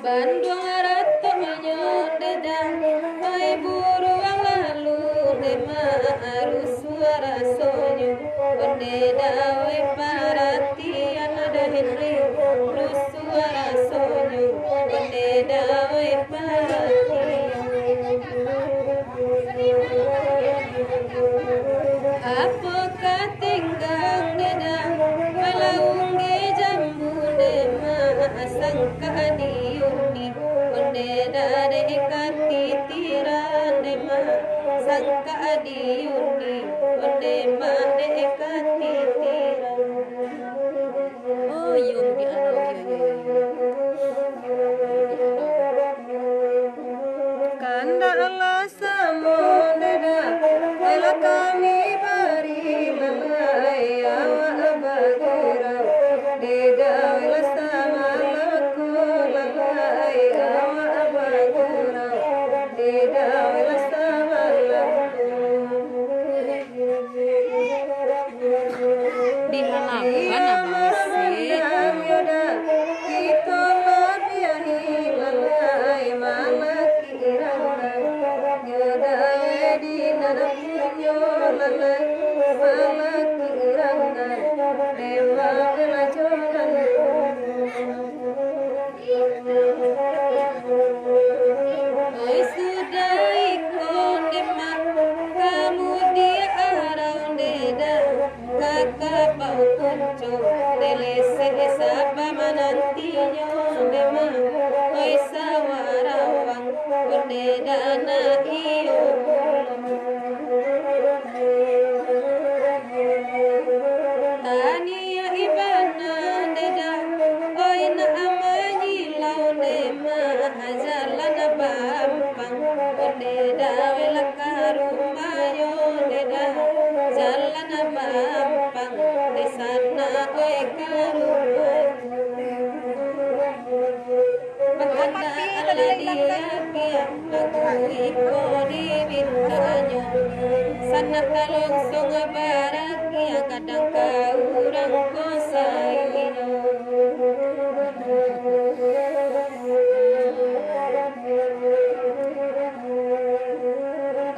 Bandung ratu menyodedang, hai buruang lalu dema arus suara sonyo, onde dawe paratian ada Henry, arus suara sonyo, onde dawe paratian. Apakah tinggang dedang, malaung jambu dema sangka diuni, onde dade kati tiran dema sangka diuni, onde ma de kati tiran. Oh yung di ano kanda Allah samudera ela kami bari malaya wa abagura dega ela sama laku lalaya wa abagura dega ela sama laku di halaman masih kita labiahi lalai malaki irana yodai di nadapunyo lalai malaki irana dewa kelajonan oi sudah ikon demak kamu di arau deda kakak pau kunco delese sapa manantinya demak oi sawarawang onde dana iyo tania ibana deda oi na amaji laune ma ajalana bampang onde dawe lakarumayo deda jalana bampang desana oi karumayo Makanda ala dia kia aku iko di bintanyo sana kalong songa barakia kadang kaurang kosainyo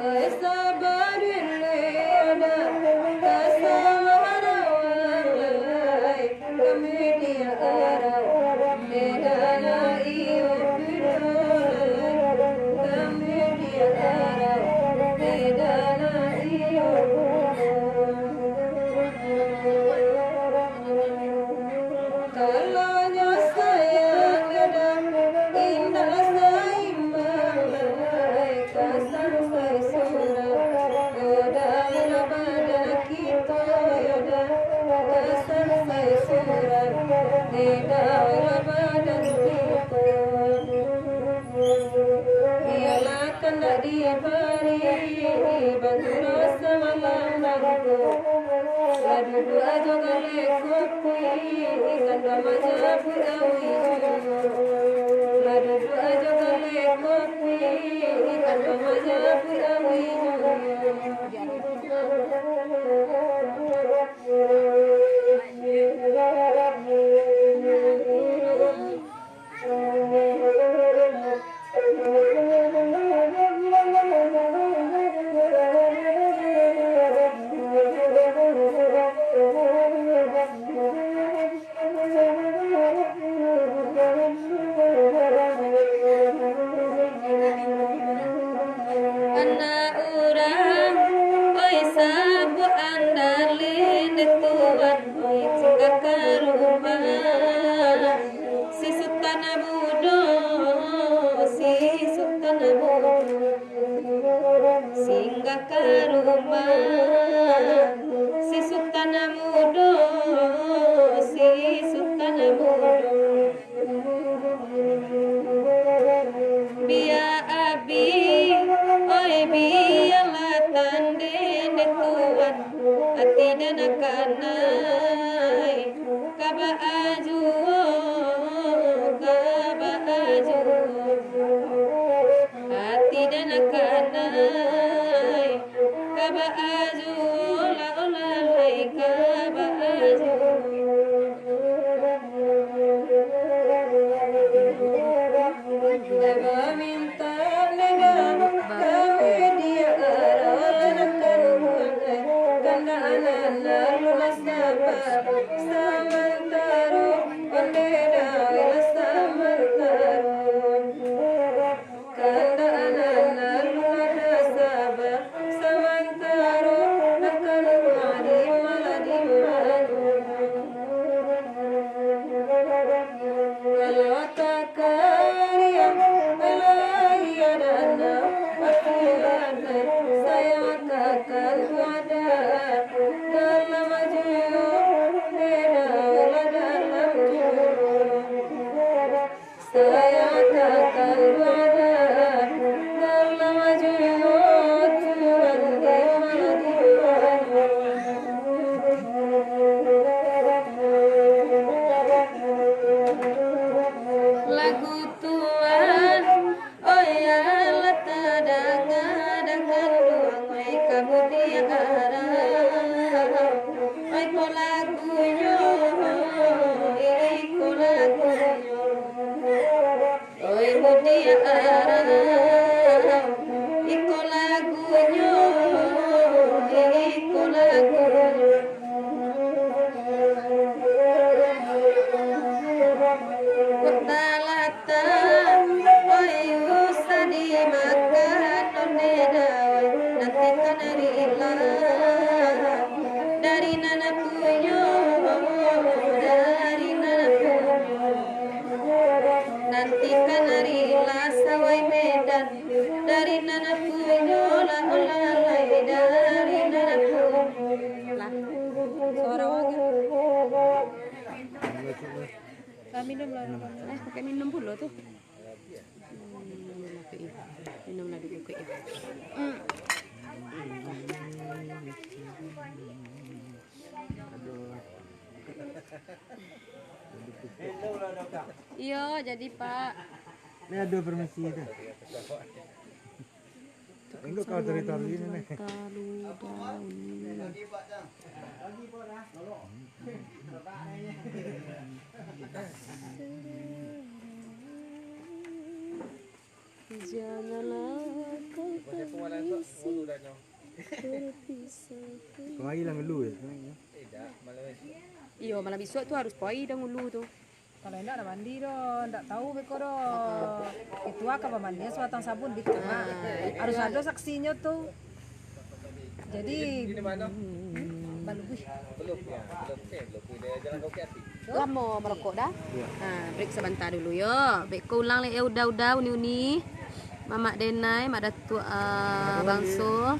Oi sabarin leada kasamarawang lalai kami dia arau medana iyo kami dia arau medana iyo kalanya sayang gadang indah saimbang lalai kasar sai surah yoda ila badan kita yoda kasar sai surah yoda ila badan kita ialah kanda diberi bantura semalam lagu Ladu dua jogan lekopi kanda majabu awi Ladu dua jogan lekopi kanda majabu awi samantaro ondeda wela samantaro kanda anana lunada saba samantaro nakal madi maladi madu kalwata kariya alayana akiyana saya kakal wada dalam ajuyo beda wala dalam juyo saya kakal wada dalam ajuyo tuan di maladi lagu tuan oh ya lata dengan doang ai kabudia ara ai ko lagunya iko lagunya oi budia ara iko lagunya iko lagunya Kutalata, oi usadi makan ondeda, nanti kanarila dari nana puyo, dari nana puyo, nanti kanarila sawai medan dari nana puyo, la olalai dari nana puyo, lah suara waga. Minum lah, pakai minum pula tuh. Minum lah dulu kayak. Iya, jadi Pak. Ini ada permisi itu. Enggak kau cerita begini nih. Janganlah kau Kau lagi lah ngeluh ya? Iya, malam besok tuh harus poi dah ngulu tuh. Kalau enggak ada mandi dong, enggak tahu beko dong. Itu apa mandinya sebatang sabun di tengah. Harus ada saksinya tuh. Jadi Lama merokok dah. Nah, break sebentar dulu yo. Beko ulang le udah uni-uni. Mamak Denai, mak Datuk Bangso.